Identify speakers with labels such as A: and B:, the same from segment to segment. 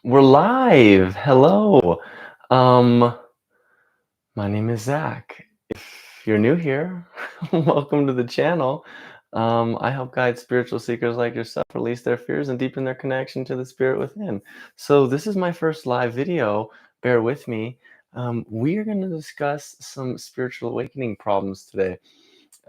A: We're live. Hello. Um, my name is Zach. If you're new here, welcome to the channel. I help guide spiritual seekers like yourself release their fears and deepen their connection to the spirit within. So this is my first live video. Bear with me. We are going to discuss some spiritual awakening problems today.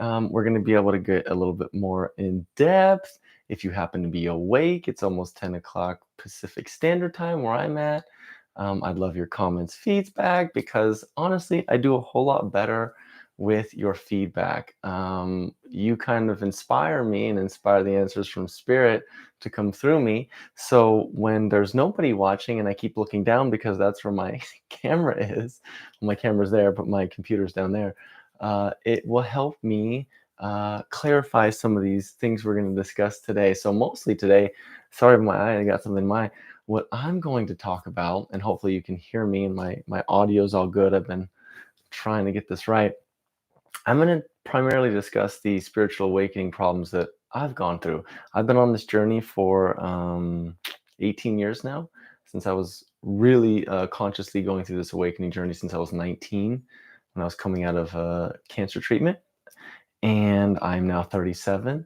A: We're going to be able to get a little bit more in depth. If you happen to be awake, it's almost 10 o'clock Pacific Standard Time where I'm at. I'd love your comments, feedback, because honestly, I do a whole lot better with your feedback. You kind of inspire me and inspire the answers from spirit to come through me. So when there's nobody watching and I keep looking down because that's where my camera is, well, my camera's there, but my computer's down there, it will help me clarify some of these things we're going to discuss today. So mostly today, sorry, my eye, I got something in my eye. What I'm going to talk about, and hopefully you can hear me and my audio is all good. I've been trying to get this right. I'm going to primarily discuss the spiritual awakening problems that I've gone through. I've been on this journey for 18 years now, since I was really consciously going through this awakening journey since I was 19, when I was coming out of cancer treatment, and I'm now 37.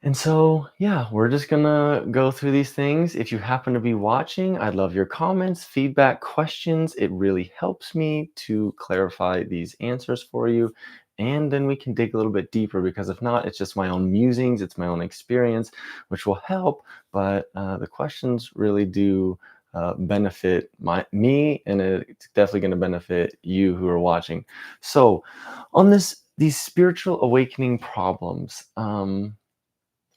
A: And so, yeah, we're just gonna go through these things. If you happen to be watching, I'd love your comments, feedback, questions. It really helps me to clarify these answers for you. And then we can dig a little bit deeper, because if not, it's just my own musings, it's my own experience, which will help. But the questions really do benefit me, and it's definitely going to benefit you who are watching. So, on these spiritual awakening problems,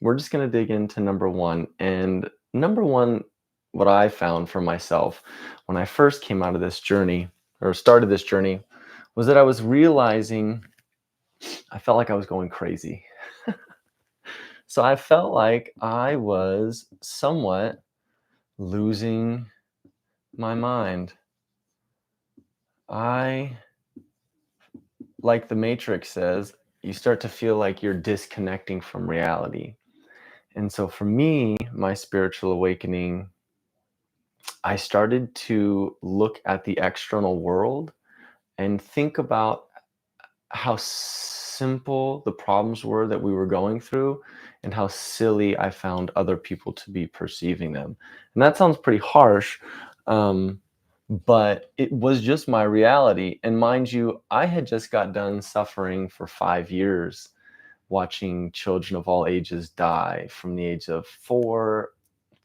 A: we're just going to dig into number one. And number one, what I found for myself when I first came out of this journey or started this journey was that I was realizing I felt like I was going crazy. So I felt like I was somewhat losing my mind. I, like the Matrix says, you start to feel like you're disconnecting from reality. And so for me, my spiritual awakening, I started to look at the external world and think about how simple the problems were that we were going through, and how silly I found other people to be perceiving them. And that sounds pretty harsh, um, but it was just my reality. And mind you, I had just got done suffering for 5 years, watching children of all ages die from the age of 4,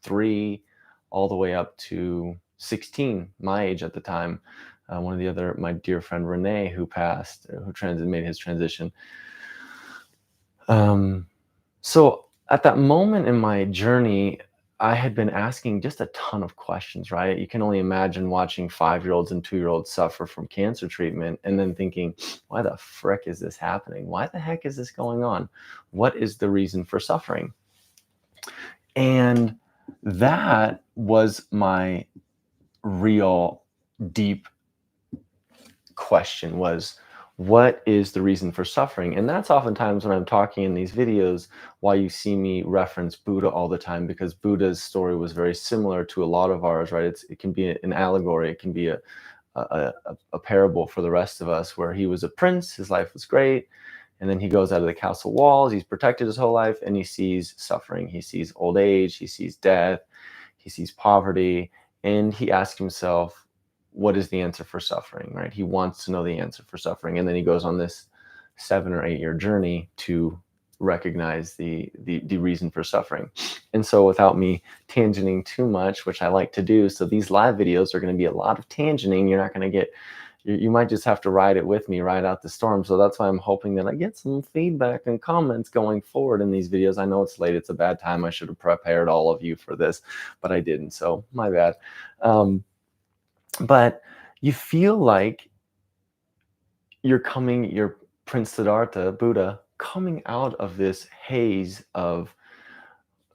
A: 3, all the way up to 16, my age at the time. One of the other, my dear friend Renee, who passed, made his transition. Um, so at that moment in my journey, I had been asking just a ton of questions, right? You can only imagine watching 5-year-olds and 2-year-olds suffer from cancer treatment and then thinking, why the frick is this happening? Why the heck is this going on? What is the reason for suffering? And that was my real deep question, was what is the reason for suffering? And that's oftentimes when I'm talking in these videos why you see me reference Buddha all the time, because Buddha's story was very similar to a lot of ours, right? It can be an allegory, it can be a parable for the rest of us, where he was a prince, his life was great, and then he goes out of the castle walls, he's protected his whole life, and he sees suffering, he sees old age, he sees death, he sees poverty, and he asks himself, what is the answer for suffering, right? He wants to know the answer for suffering. And then he goes on this 7 or 8 year journey to recognize the reason for suffering. And so without me tangenting too much, which I like to do, so these live videos are going to be a lot of tangenting. You're not going to get, you might just have to ride it with me, ride out the storm. So that's why I'm hoping that I get some feedback and comments going forward in these videos. I know it's late, it's a bad time, I should have prepared all of you for this, but I didn't, so my bad. But you feel like you're Prince Siddhartha, Buddha, coming out of this haze of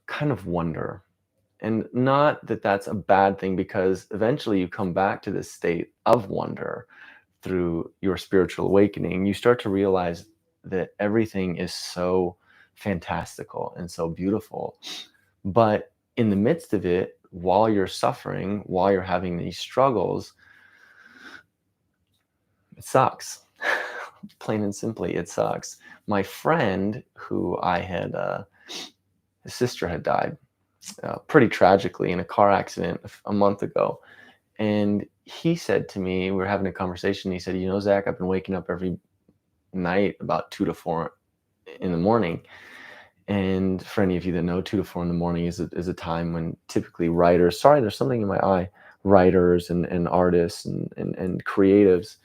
A: kind of wonder. And not that that's a bad thing, because eventually you come back to this state of wonder through your spiritual awakening. You start to realize that everything is so fantastical and so beautiful. But in the midst of it, while you're suffering, while you're having these struggles, it sucks. Plain and simply, it sucks. My friend, who I had, his sister had died pretty tragically in a car accident a month ago. And he said to me, we were having a conversation. He said, Zach, I've been waking up every night about 2 to 4 in the morning. And for any of you that know, 2 to 4 in the morning is a time when typically writers, sorry, there's something in my eye, writers and artists and creatives,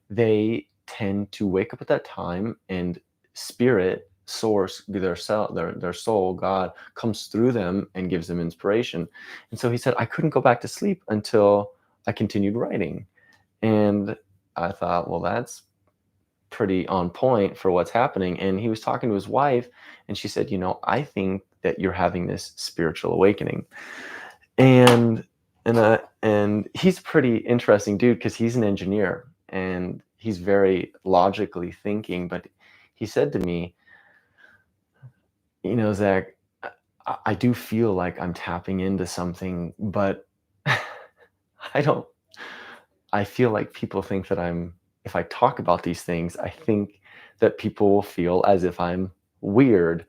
A: they tend to wake up at that time, and spirit, source, their soul, God, comes through them and gives them inspiration. And so he said, I couldn't go back to sleep until I continued writing. And I thought, well, that's pretty on point for what's happening. And he was talking to his wife, and she said, I think that you're having this spiritual awakening. And and he's a pretty interesting dude because he's an engineer and he's very logically thinking. But he said to me, Zach, I do feel like I'm tapping into something, but I don't. I feel like people think that if I talk about these things, I think that people will feel as if I'm weird.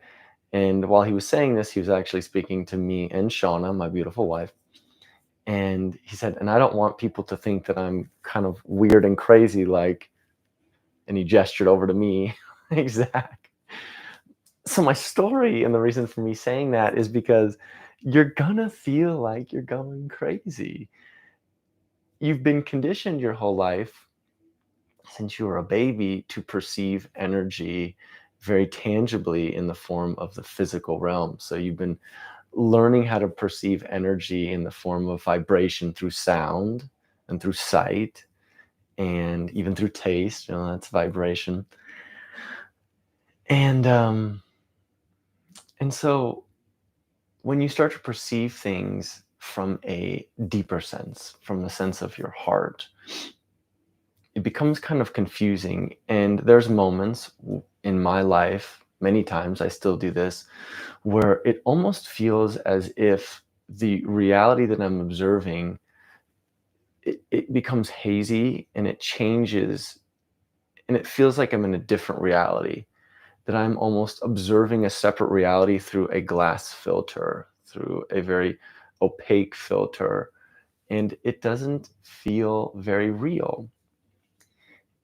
A: And while he was saying this, he was actually speaking to me and Shauna, my beautiful wife. And he said, and I don't want people to think that I'm kind of weird and crazy, and he gestured over to me, exact. So my story and the reason for me saying that is because you're gonna feel like you're going crazy. You've been conditioned your whole life since you were a baby to perceive energy very tangibly in the form of the physical realm. So you've been learning how to perceive energy in the form of vibration through sound and through sight and even through taste. That's vibration. And so when you start to perceive things from a deeper sense, from the sense of your heart, it becomes kind of confusing. And there's moments in my life, many times I still do this, where it almost feels as if the reality that I'm observing, it becomes hazy and it changes, and it feels like I'm in a different reality, that I'm almost observing a separate reality through a glass filter, through a very opaque filter, and it doesn't feel very real.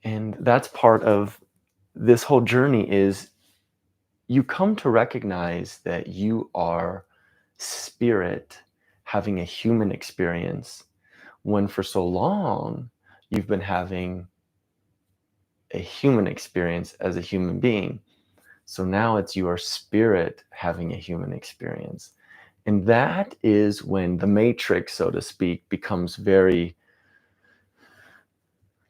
A: And that's part of this whole journey, is you come to recognize that you are spirit having a human experience, when for so long you've been having a human experience as a human being. So now it's your spirit having a human experience. And that is when the matrix, so to speak, becomes very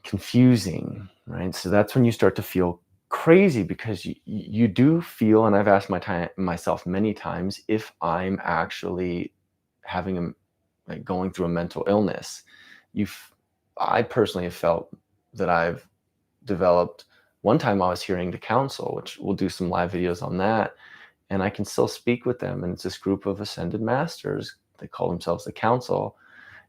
A: confusing, right? So that's when you start to feel crazy, because you do feel, and I've asked myself many times, if I'm actually like going through a mental illness. I personally have felt that I've developed. One time I was hearing the council, which we'll do some live videos on that, and I can still speak with them. And it's this group of ascended masters. They call themselves the council.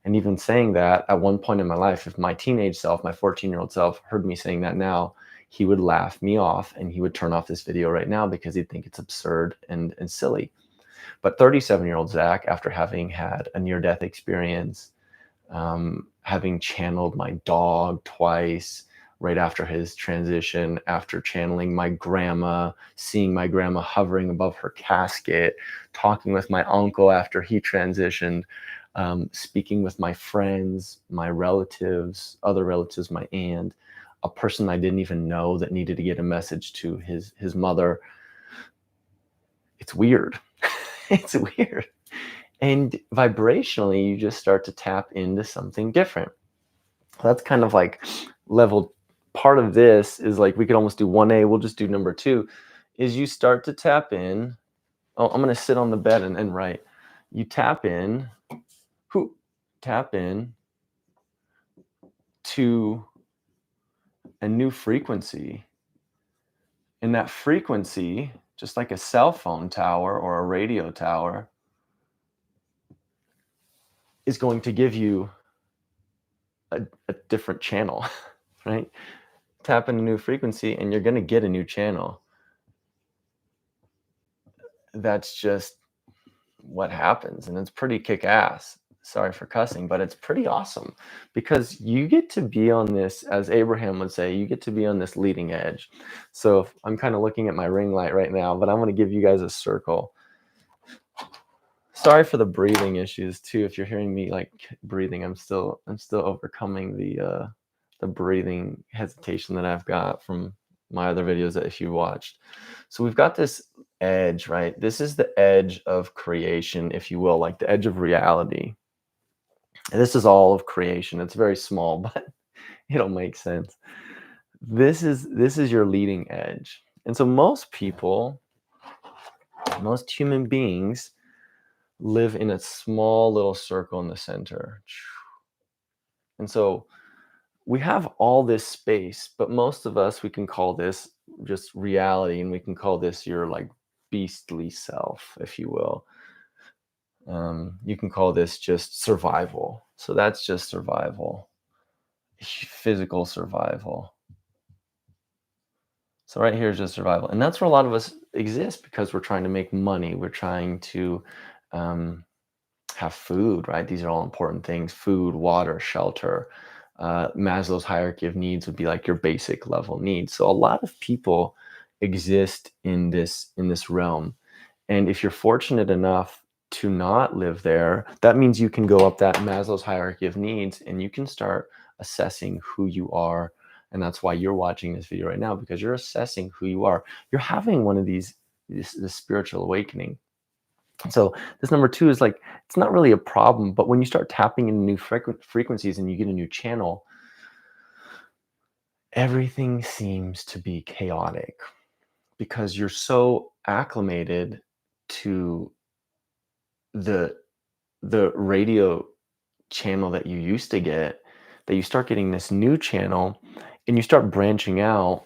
A: And even saying that, at one point in my life, if my teenage self, my 14-year-old self, heard me saying that now, he would laugh me off and he would turn off this video right now because he'd think it's absurd and silly. But 37-year-old Zach, after having had a near-death experience, having channeled my dog twice, right after his transition, after channeling my grandma, seeing my grandma hovering above her casket, talking with my uncle after he transitioned, speaking with my friends, my relatives, other relatives, my aunt, a person I didn't even know that needed to get a message to his mother. It's weird. It's weird. And vibrationally, you just start to tap into something different. That's kind of like level. Part of this is like, we could almost do 1A. We'll just do number 2, is you start to tap in. Oh, I'm going to sit on the bed and write. You tap in, tap in to a new frequency. And that frequency, just like a cell phone tower or a radio tower, is going to give you a different channel, right? Tap in a new frequency and you're going to get a new channel. That's just what happens. And it's pretty kick ass. Sorry for cussing, but it's pretty awesome because you get to be on this, as Abraham would say, you get to be on this leading edge. So I'm kind of looking at my ring light right now, but I'm going to give you guys a circle. Sorry for the breathing issues too. If you're hearing me like breathing, I'm still overcoming the breathing hesitation that I've got from my other videos that if you watched. So we've got this edge, right? This is the edge of creation, if you will, like the edge of reality. And this is all of creation. It's very small, but it'll make sense. This is your leading edge. And so most people, most human beings live in a small little circle in the center. And so we have all this space, but most of us, we can call this just reality, and we can call this your like beastly self, if you will. You can call this just survival. So that's just survival, physical survival. So right here is just survival. And that's where a lot of us exist because we're trying to make money. We're trying to have food, right? These are all important things: food, water, shelter. Maslow's hierarchy of needs would be like your basic level needs. So a lot of people exist in this realm. And if you're fortunate enough to not live there, that means you can go up that Maslow's hierarchy of needs and you can start assessing who you are. And that's why you're watching this video right now, because you're assessing who you are. You're having one of this spiritual awakening. So this number two is like, it's not really a problem, but when you start tapping into new frequencies and you get a new channel, everything seems to be chaotic because you're so acclimated to the radio channel that you used to get, that you start getting this new channel and you start branching out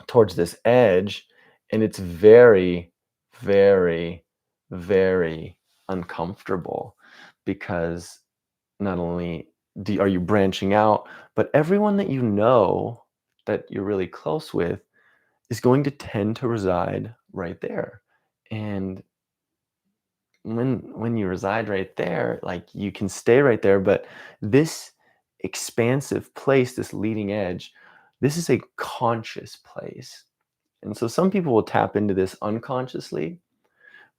A: towards this edge, and it's very, very, very uncomfortable because not only are you branching out, but everyone that you know that you're really close with is going to tend to reside right there. And when you reside right there, like you can stay right there, but this expansive place, this leading edge, this is a conscious place. And so some people will tap into this unconsciously,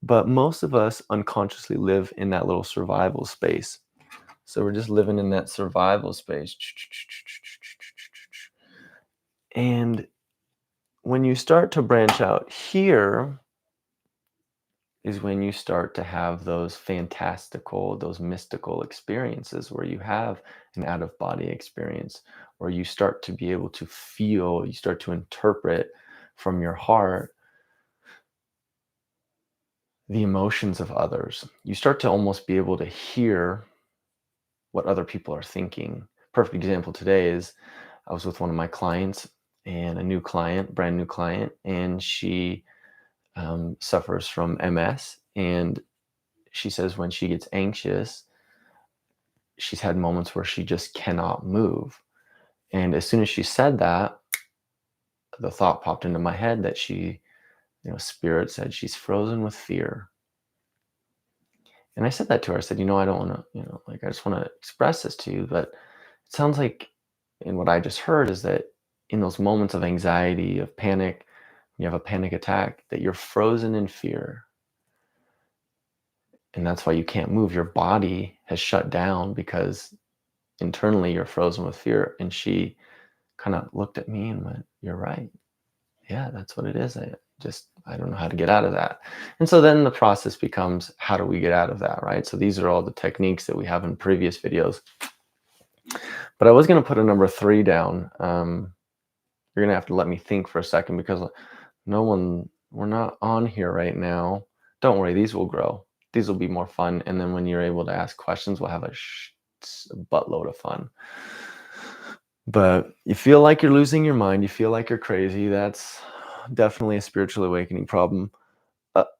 A: but most of us unconsciously live in that little survival space. So we're just living in that survival space. And when you start to branch out here is when you start to have those fantastical, those mystical experiences where you have an out of body experience, where you start to be able to feel, you start to interpret from your heart the emotions of others. You start to almost be able to hear what other people are thinking. Perfect example today is I was with one of my clients, and a new client, brand new client, and she suffers from MS. And she says when she gets anxious, she's had moments where she just cannot move. And as soon as she said that, the thought popped into my head that spirit said she's frozen with fear. And I said that to her. I said, I don't want to, like, I just want to express this to you. But it sounds like, and what I just heard is that in those moments of anxiety, of panic, you have a panic attack, that you're frozen in fear. And that's why you can't move. Your body has shut down because internally you're frozen with fear. And she kind of looked at me and went, "You're right. Yeah, that's what it is. I don't know how to get out of that." And so then the process becomes, how do we get out of that, right? So these are all the techniques that we have in previous videos. But I was going to put a number 3 down. You're going to have to let me think for a second because we're not on here right now. Don't worry, these will grow. These will be more fun. And then when you're able to ask questions, we'll have a buttload of fun. But you feel like you're losing your mind. You feel like you're crazy. That's definitely a spiritual awakening problem.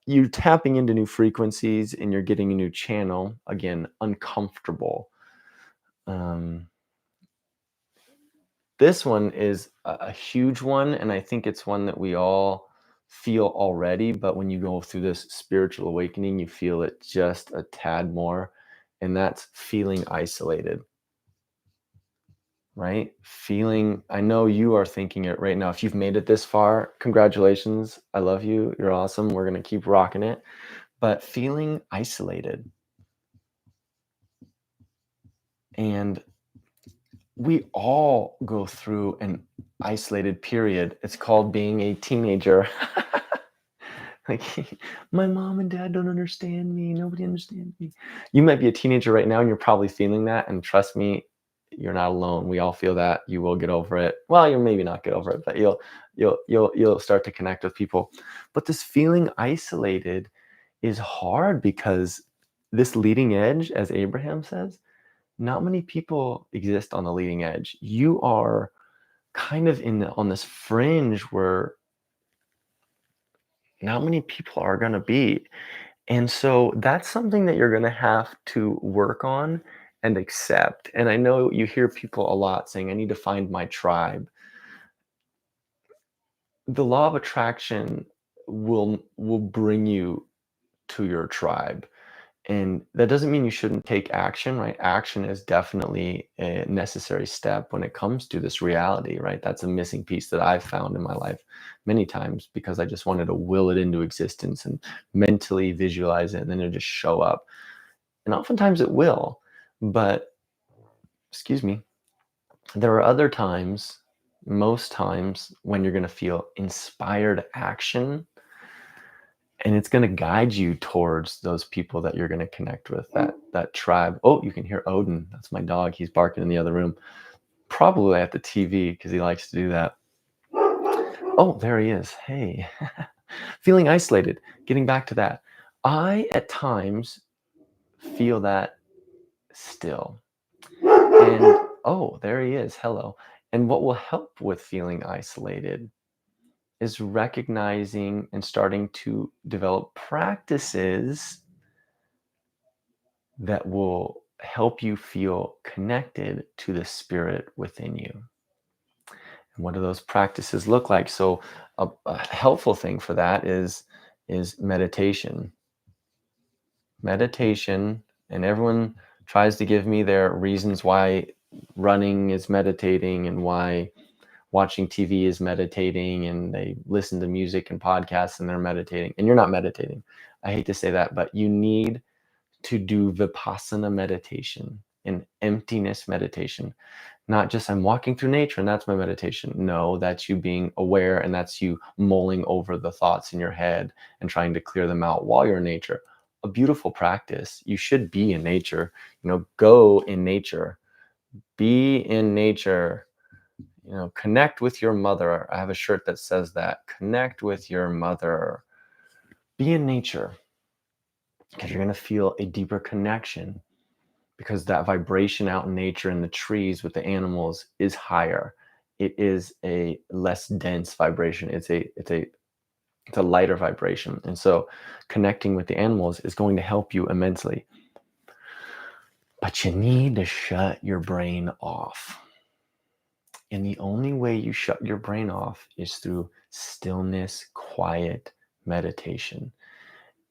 A: you're tapping into new frequencies and you're getting a new channel. Again, uncomfortable. Um, this one is a huge one, and I think it's one that we all feel already. But when you go through this spiritual awakening, you feel it just a tad more, and that's feeling isolated. Right? Feeling, I know you are thinking it right now. If you've made it this far, congratulations. I love you. You're awesome. We're going to keep rocking it. But feeling isolated. And we all go through an isolated period. It's called being a teenager. Like, my mom and dad don't understand me. Nobody understands me. You might be a teenager right now and you're probably feeling that. And trust me, you're not alone. We all feel that. You will get over it. Well, you'll maybe not get over it, but you'll start to connect with people. But this feeling isolated is hard because this leading edge, as Abraham says, not many people exist on the leading edge. You are kind of on this fringe where not many people are going to be. And so that's something that you're going to have to work on and accept. And I know you hear people a lot saying, I need to find my tribe. The law of attraction will bring you to your tribe. And that doesn't mean you shouldn't take action, right? Action is definitely a necessary step when it comes to this reality, right? That's a missing piece that I've found in my life many times because I just wanted to will it into existence and mentally visualize it and then it just show up. And oftentimes it will, but excuse me, there are other times, most times, when you're going to feel inspired action and it's going to guide you towards those people that you're going to connect with, that tribe. Oh, you can hear Odin. That's my dog. He's barking in the other room, probably at the TV because he likes to do that. Oh, there he is. Hey. Feeling isolated. Getting back to that, I at times feel that still. And oh, there he is. Hello. And what will help with feeling isolated is recognizing and starting to develop practices that will help you feel connected to the spirit within you. And what do those practices look like? So a helpful thing for that is meditation. Meditation, and everyone tries to give me their reasons why running is meditating and why watching TV is meditating, and they listen to music and podcasts and they're meditating, and you're not meditating. I hate to say that, but you need to do vipassana meditation and emptiness meditation. Not just I'm walking through nature and that's my meditation. No, that's you being aware and that's you mulling over the thoughts in your head and trying to clear them out while you're in nature. A beautiful practice. You should be in nature. Go in nature. Be in nature. Connect with your mother. I have a shirt that says that. Connect with your mother. Be in nature because you're going to feel a deeper connection because that vibration out in nature in the trees with the animals is higher. It is a less dense vibration. It's a lighter vibration. And so connecting with the animals is going to help you immensely. But you need to shut your brain off. And the only way you shut your brain off is through stillness, quiet meditation.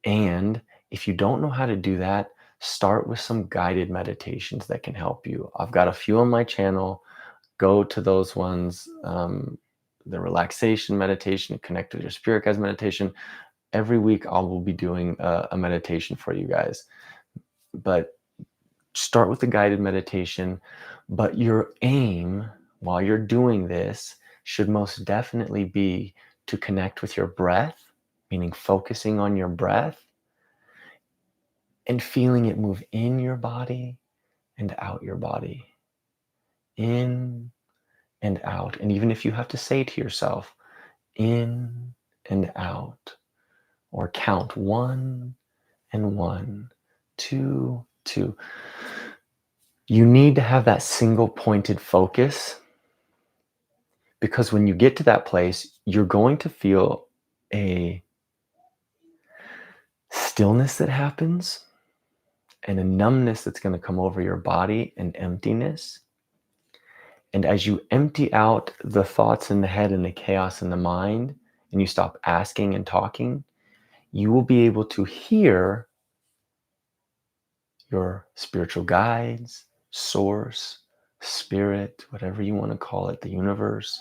A: And if you don't know how to do that, start with some guided meditations that can help you. I've got a few on my channel. Go to those ones. The relaxation meditation, connect with your spirit guides meditation. Every week I will be doing a meditation for you guys. But start with the guided meditation. But your aim while you're doing this should most definitely be to connect with your breath, meaning focusing on your breath and feeling it move in your body and out your body. In and out. And even if you have to say to yourself, in and out, or count 1 and 1, 2, 2. You need to have that single pointed focus because when you get to that place, you're going to feel a stillness that happens and a numbness that's going to come over your body and emptiness. And as you empty out the thoughts in the head and the chaos in the mind, and you stop asking and talking, you will be able to hear your spiritual guides, source, spirit, whatever you want to call it, the universe,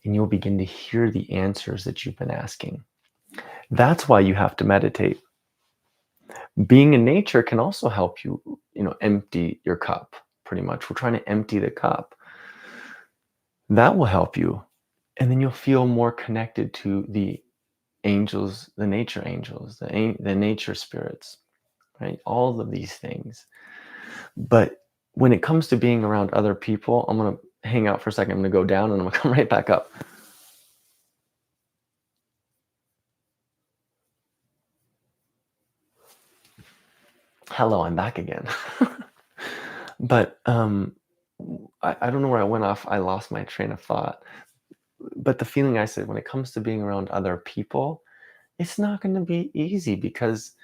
A: and you'll begin to hear the answers that you've been asking. That's why you have to meditate. Being in nature can also help you, empty your cup, pretty much. We're trying to empty the cup. That will help you. And then you'll feel more connected to the angels, the nature angels, the nature spirits, right? All of these things. But when it comes to being around other people, I'm going to hang out for a second. I'm going to go down and I'm going to come right back up. Hello, I'm back again. But I don't know where I went off. I lost my train of thought. But the feeling I said, when it comes to being around other people, it's not going to be easy because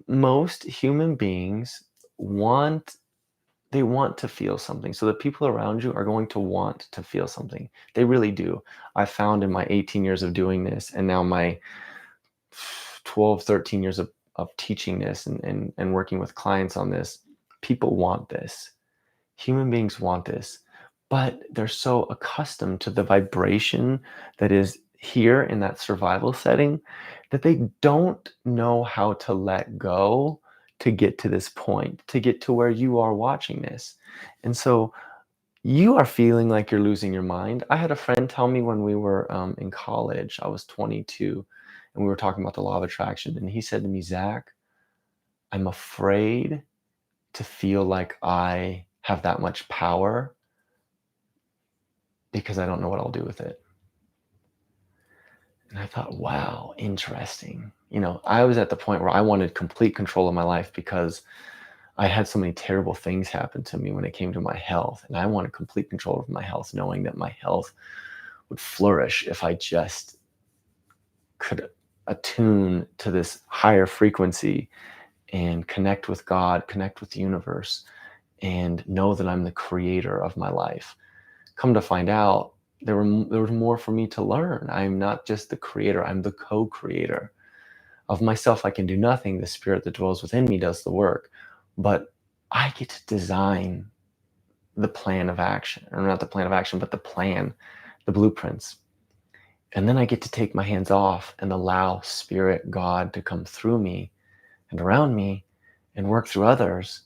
A: most human beings want they want to feel something. So the people around you are going to want to feel something. They really do. I found in my 18 years of doing this and now my 12, 13 years of teaching this and working with clients on this, people want this. Human beings want this, but they're so accustomed to the vibration that is here in that survival setting that they don't know how to let go to get to this point, to get to where you are watching this. And so you are feeling like you're losing your mind. I had a friend tell me when we were in college, I was 22, and we were talking about the law of attraction. And he said to me, Zach, I'm afraid to feel like I have that much power because I don't know what I'll do with it. And I thought, wow, interesting. I was at the point where I wanted complete control of my life because I had so many terrible things happen to me when it came to my health. And I wanted complete control of my health, knowing that my health would flourish if I just could attune to this higher frequency and connect with God, connect with the universe, and know that I'm the creator of my life. Come to find out, there was more for me to learn. I'm not just the creator, I'm the co-creator. Of myself, I can do nothing. The spirit that dwells within me does the work. But I get to design the plan of action, or not the plan of action, but the plan, the blueprints. And then I get to take my hands off and allow spirit, God, to come through me and around me and work through others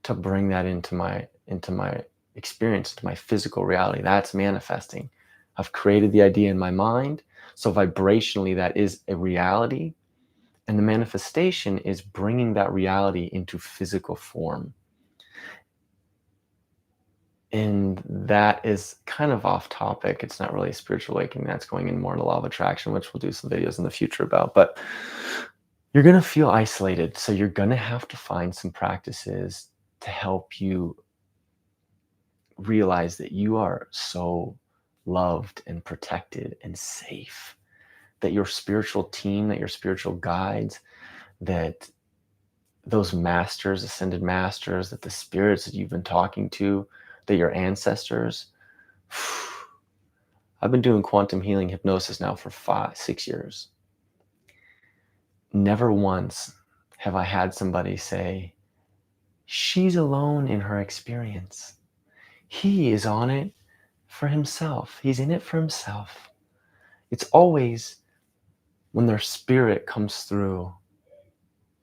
A: to bring that into my experience, to my physical reality. That's manifesting. I've created the idea in my mind. So vibrationally, that is a reality. And the manifestation is bringing that reality into physical form. And that is kind of off topic. It's not really a spiritual awakening. That's going in more in the law of attraction, which we'll do some videos in the future about. But you're going to feel isolated. So you're going to have to find some practices to help you realize that you are so loved and protected and safe, that your spiritual team, that your spiritual guides, that those masters, ascended masters, that the spirits that you've been talking to, that your ancestors. I've been doing quantum healing hypnosis now for 6 years. Never once have I had somebody say, she's alone in her experience. He is on it for himself. He's in it for himself. It's always when their spirit comes through,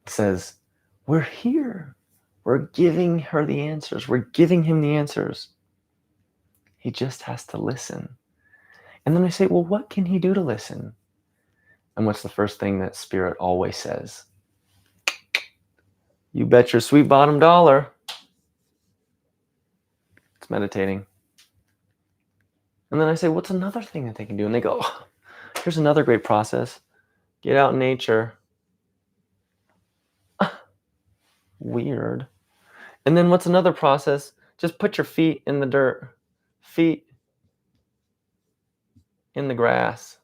A: says, we're here. We're giving her the answers. We're giving him the answers. He just has to listen. And then I say, well, what can he do to listen? And what's the first thing that spirit always says? You bet your sweet bottom dollar. It's meditating. And then I say, what's another thing that they can do? And they go, oh, here's another great process. Get out in nature. Weird. And then what's another process? Just put your feet in the dirt. Feet in the grass.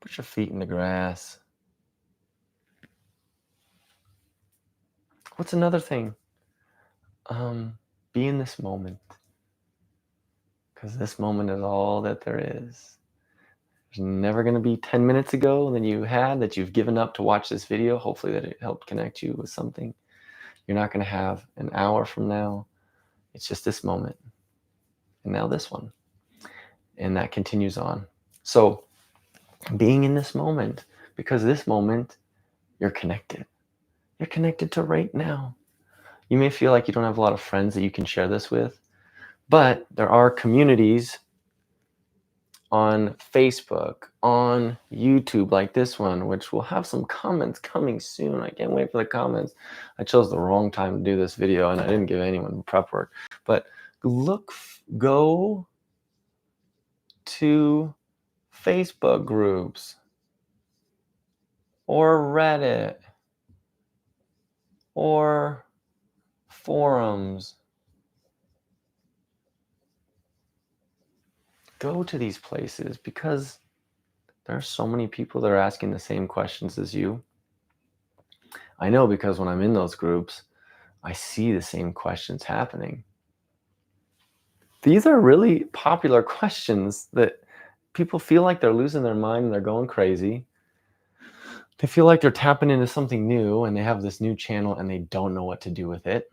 A: Put your feet in the grass. What's another thing? Um, be in this moment, because this moment is all that there is. There's never going to be 10 minutes ago than you had that you've given up to watch this video. Hopefully, that it helped connect you with something. You're not going to have an hour from now. It's just this moment. And now this one. And that continues on. So, being in this moment, because this moment, you're connected. You're connected to right now. You may feel like you don't have a lot of friends that you can share this with, but there are communities on Facebook, on YouTube, like this one, which will have some comments coming soon. I can't wait for the comments. I chose the wrong time to do this video and I didn't give anyone prep work. But go to Facebook groups or Reddit or forums. Go to these places because there are so many people that are asking the same questions as you. I know because when I'm in those groups, I see the same questions happening. These are really popular questions that people feel like they're losing their mind and they're going crazy. They feel like they're tapping into something new and they have this new channel and they don't know what to do with it.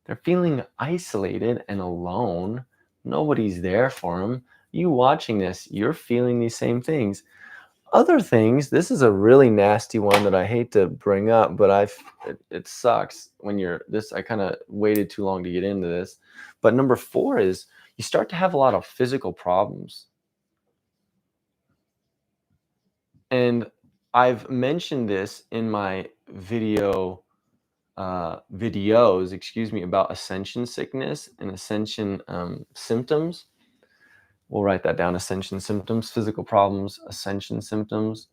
A: They're feeling isolated and alone. Nobody's there for them. You watching this, you're feeling these same things. Other things, this is a really nasty one that I hate to bring up, but it sucks when you're this. I kind of waited too long to get into this. But number 4 is you start to have a lot of physical problems. And I've mentioned this in my videos, about ascension sickness and ascension symptoms. We'll write that down: ascension symptoms, physical problems, ascension symptoms,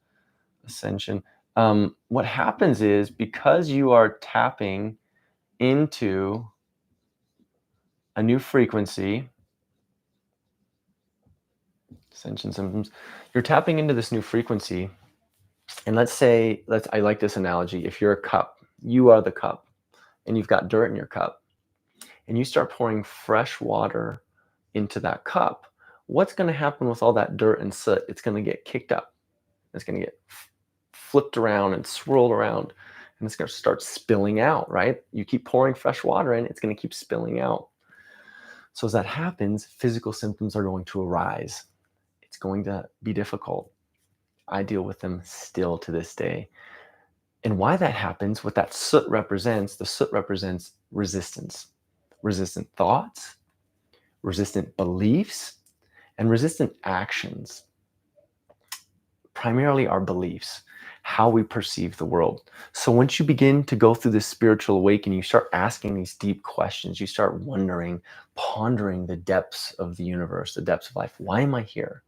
A: ascension. What happens is because you are tapping into a new frequency, ascension symptoms, you're tapping into this new frequency. And I like this analogy. If you're a cup, you are the cup, and you've got dirt in your cup, and you start pouring fresh water into that cup, what's going to happen with all that dirt and soot? It's going to get kicked up. It's going to get flipped around and swirled around, and it's going to start spilling out, right? You keep pouring fresh water in, it's going to keep spilling out. So as that happens, physical symptoms are going to arise. It's going to be difficult. I deal with them still to this day. And why that happens, what that soot represents, the soot represents resistance. Resistant thoughts, resistant beliefs, and resistant actions. Primarily our beliefs, how we perceive the world. So once you begin to go through this spiritual awakening, you start asking these deep questions. You start wondering, pondering the depths of the universe, the depths of life. Why am I here?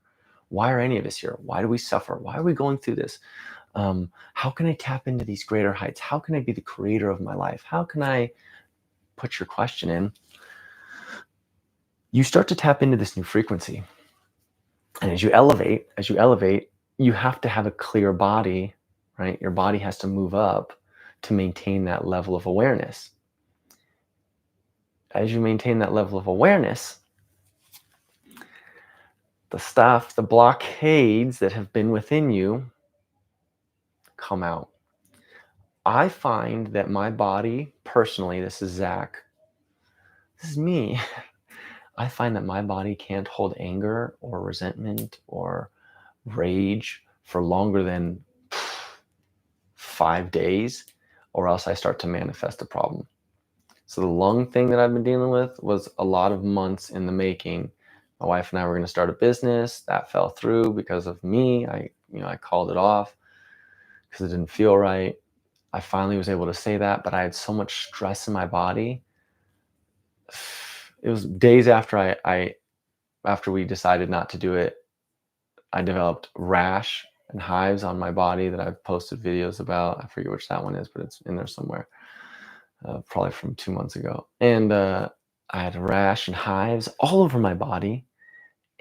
A: Why are any of us here? Why do we suffer? Why are we going through this? How can I tap into these greater heights? How can I be the creator of my life? How can I put your question in? You start to tap into this new frequency. And as you elevate, you have to have a clear body, right? Your body has to move up to maintain that level of awareness. As you maintain that level of awareness, the blockades that have been within you come out. I find that my body, personally, this is Zach, this is me. I find that my body can't hold anger or resentment or rage for longer than 5 days, or else I start to manifest a problem. So the lung thing that I've been dealing with was a lot of months in the making. My wife and I were going to start a business. That fell through because of me. I called it off because it didn't feel right. I finally was able to say that, but I had so much stress in my body. It was days after after we decided not to do it, I developed rash and hives on my body that I've posted videos about. I forget which that one is, but it's in there somewhere. Probably from 2 months ago. And I had a rash and hives all over my body.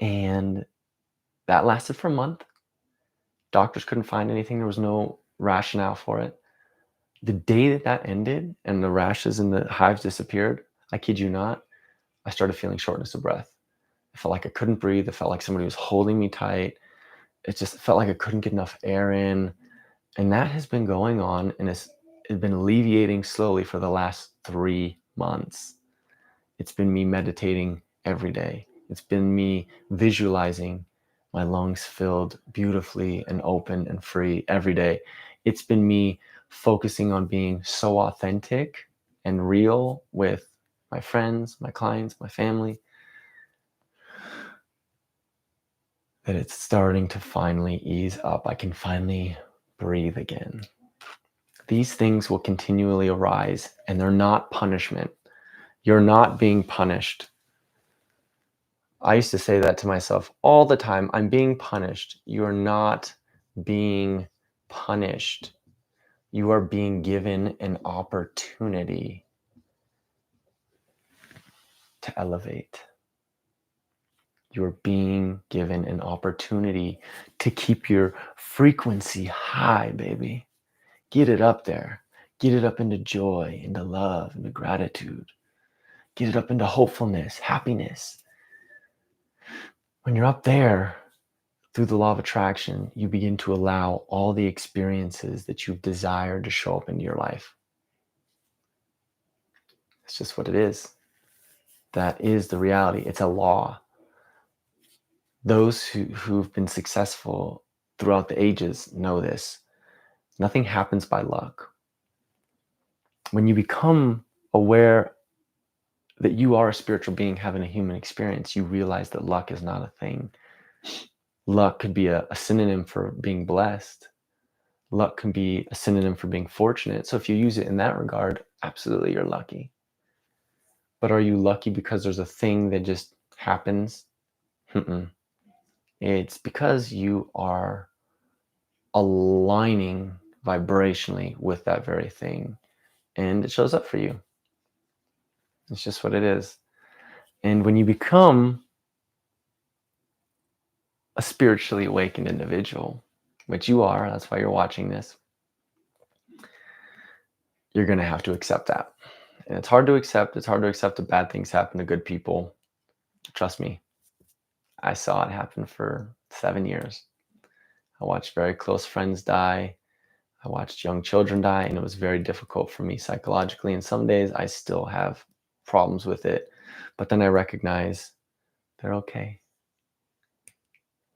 A: And that lasted for a month. Doctors couldn't find anything. There was no rationale for it. The day that that ended and the rashes and the hives disappeared, I kid you not, I started feeling shortness of breath. I felt like I couldn't breathe. It felt like somebody was holding me tight. It just felt like I couldn't get enough air in. And that has been going on and it's been alleviating slowly for the last 3 months. It's been me meditating every day. It's been me visualizing my lungs filled beautifully and open and free every day. It's been me focusing on being so authentic and real with my friends, my clients, my family, that it's starting to finally ease up. I can finally breathe again. These things will continually arise, and they're not punishment. You're not being punished. I used to say that to myself all the time. I'm being punished. You're not being punished. You are being given an opportunity to elevate. You're being given an opportunity to keep your frequency high, baby. Get it up there. Get it up into joy, into love, into gratitude. Get it up into hopefulness, happiness. When you're up there, through the law of attraction, you begin to allow all the experiences that you've desired to show up into your life. It's just what it is. That is the reality. It's a law. Those who've been successful throughout the ages know this. Nothing happens by luck. When you become aware that you are a spiritual being having a human experience, you realize that luck is not a thing. Luck could be a synonym for being blessed. Luck can be a synonym for being fortunate. So if you use it in that regard, absolutely you're lucky. But are you lucky because there's a thing that just happens? Mm-mm. It's because you are aligning vibrationally with that very thing, and it shows up for you. It's just what it is. And when you become a spiritually awakened individual, which you are, that's why you're watching this, you're going to have to accept that. And it's hard to accept. It's hard to accept that bad things happen to good people. Trust me, I saw it happen for 7 years. I watched very close friends die. I watched young children die, and it was very difficult for me psychologically. And some days I still have problems with it. But then I recognize they're okay.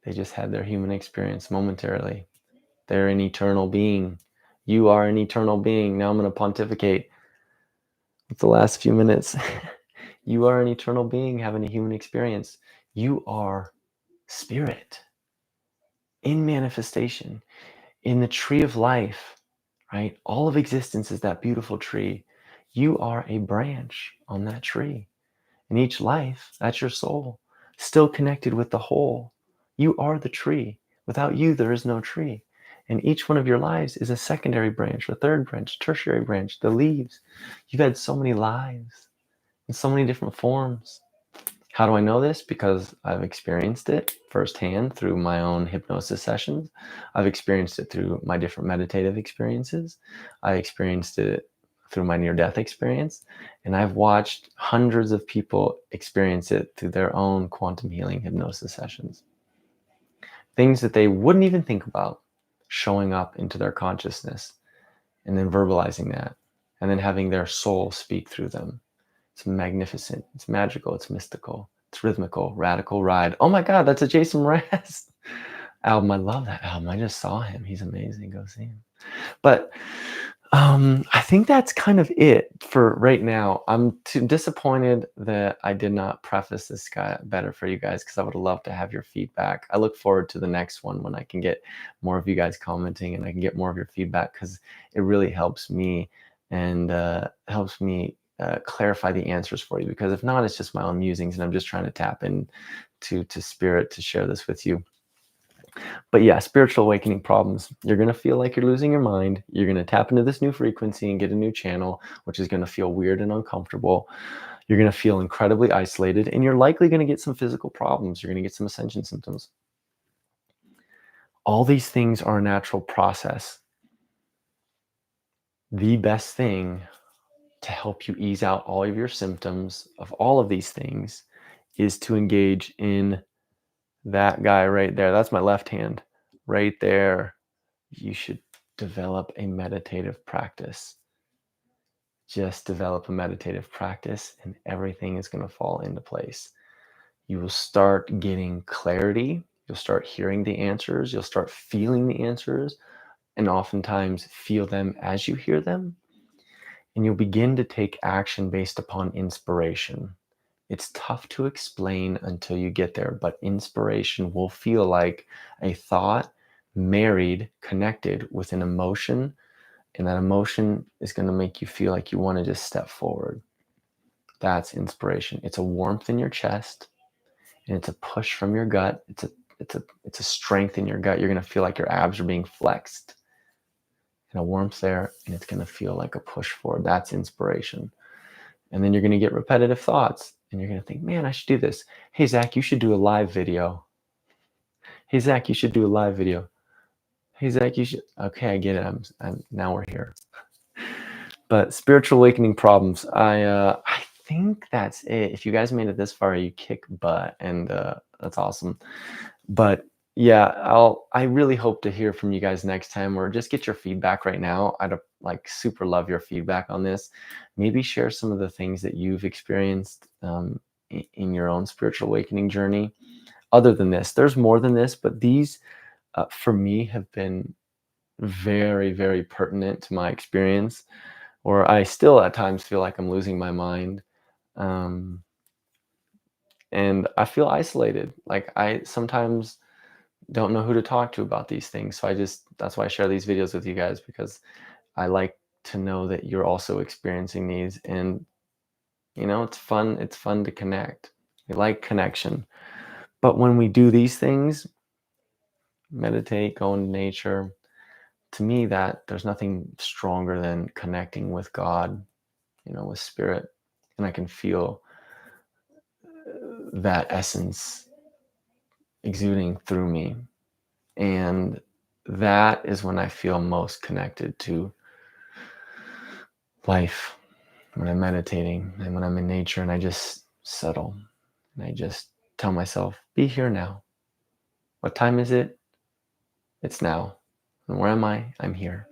A: They just had their human experience momentarily. They're an eternal being. You are an eternal being. Now I'm going to pontificate with the last few minutes. You are an eternal being having a human experience. You are spirit in manifestation, in the tree of life, right? All of existence is that beautiful tree. You are a branch on that tree. In each life, that's your soul, still connected with the whole. You are the tree. Without you, there is no tree. And each one of your lives is a secondary branch, a third branch, tertiary branch, the leaves. You've had so many lives in so many different forms. How do I know this? Because I've experienced it firsthand through my own hypnosis sessions. I've experienced it through my different meditative experiences. I experienced it through my near-death experience. And I've watched hundreds of people experience it through their own quantum healing hypnosis sessions. Things that they wouldn't even think about showing up into their consciousness and then verbalizing that and then having their soul speak through them. It's magnificent. It's magical. It's mystical. It's rhythmical. Radical Ride. Oh my God, that's a Jason Mraz album. I love that album. I just saw him. He's amazing. Go see him. But I think that's kind of it for right now. I'm too disappointed that I did not preface this guy better for you guys because I would love to have your feedback. I look forward to the next one when I can get more of you guys commenting and I can get more of your feedback because it really helps me and helps me clarify the answers for you. Because if not, it's just my own musings and I'm just trying to tap into spirit to share this with you. But yeah, spiritual awakening problems. You're going to feel like you're losing your mind. You're going to tap into this new frequency and get a new channel, which is going to feel weird and uncomfortable. You're going to feel incredibly isolated, and you're likely going to get some physical problems. You're going to get some ascension symptoms. All these things are a natural process. the best thing to help you ease out all of your symptoms of all of these things is to engage in that guy right there. That's my left hand right there. You should develop a meditative practice. Just develop a meditative practice and everything is going to fall into place. You will start getting clarity. You'll start hearing the answers. You'll start feeling the answers and oftentimes feel them as you hear them. And you'll begin to take action based upon inspiration. It's tough to explain until you get there, but inspiration will feel like a thought married, connected with an emotion, and that emotion is going to make you feel like you want to just step forward. That's inspiration. It's a warmth in your chest, and it's a push from your gut. It's a strength in your gut. You're going to feel like your abs are being flexed, and a warmth there, and it's going to feel like a push forward. That's inspiration. And then you're going to get repetitive thoughts, and you're going to think, man, I should do this. Hey, Zach, you should do a live video. Hey, Zach, you should do a live video. Hey, Zach, you should. Okay, I get it. I'm now we're here. But spiritual awakening problems. I think that's it. If you guys made it this far, you kick butt, and that's awesome. But yeah, I really hope to hear from you guys next time, or just get your feedback right now. I'd like super love your feedback on this. Maybe share some of the things that you've experienced in your own spiritual awakening journey. Other than this, there's more than this, but these for me have been very, very pertinent to my experience, or I still at times feel like I'm losing my mind. Um, and I feel isolated. Like I sometimes don't know who to talk to about these things. So that's why I share these videos with you guys, because I like to know that you're also experiencing these. And, it's fun to connect. We like connection. But when we do these things, meditate, go into nature, to me, that there's nothing stronger than connecting with God, with spirit. And I can feel that essence exuding through me. And that is when I feel most connected to life, when I'm meditating and when I'm in nature, and I just settle and I just tell myself, be here now. What time is it? It's now. And where am I? I'm here.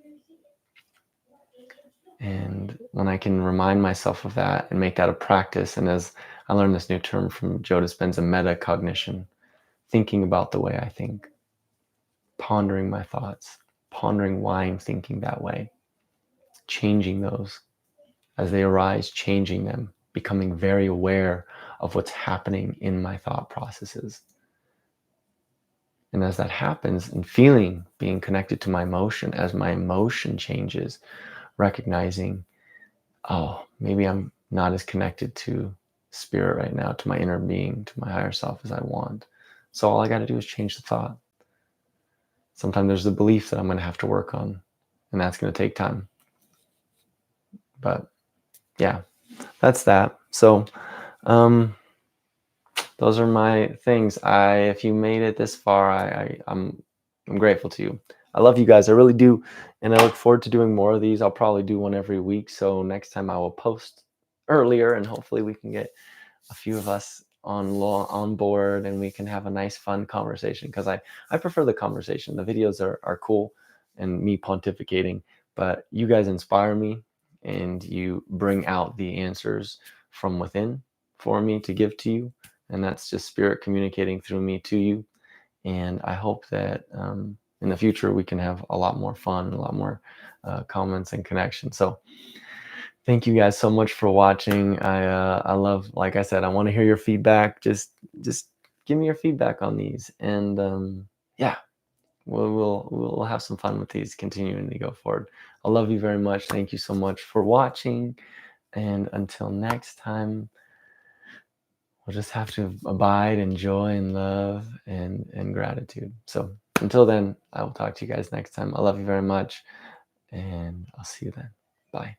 A: And when I can remind myself of that and make that a practice, and as I learned this new term from Joe Dispenza, metacognition, thinking about the way I think, pondering my thoughts, pondering why I'm thinking that way, changing those as they arise, changing them, becoming very aware of what's happening in my thought processes. And as that happens, and feeling, being connected to my emotion, as my emotion changes, recognizing, oh, maybe I'm not as connected to spirit right now, to my inner being, to my higher self as I want. So all I got to do is change the thought. Sometimes there's the belief that I'm going to have to work on, and that's going to take time. But yeah, that's that. So those are my things. If you made it this far, I'm grateful to you. I love you guys. I really do. And I look forward to doing more of these. I'll probably do one every week. So next time I will post earlier, and hopefully we can get a few of us on board, and we can have a nice fun conversation, because I prefer the conversation. The videos are cool and me pontificating, but you guys inspire me, and you bring out the answers from within for me to give to you, and that's just spirit communicating through me to you. And I hope that in the future we can have a lot more fun and a lot more comments and connection. So thank you guys so much for watching. I love, like I said, I want to hear your feedback. Just give me your feedback on these, and yeah, we'll have some fun with these, continuing to go forward. I love you very much. Thank you so much for watching, and until next time, we'll just have to abide in joy and love and gratitude. So until then, I will talk to you guys next time. I love you very much, and I'll see you then. Bye.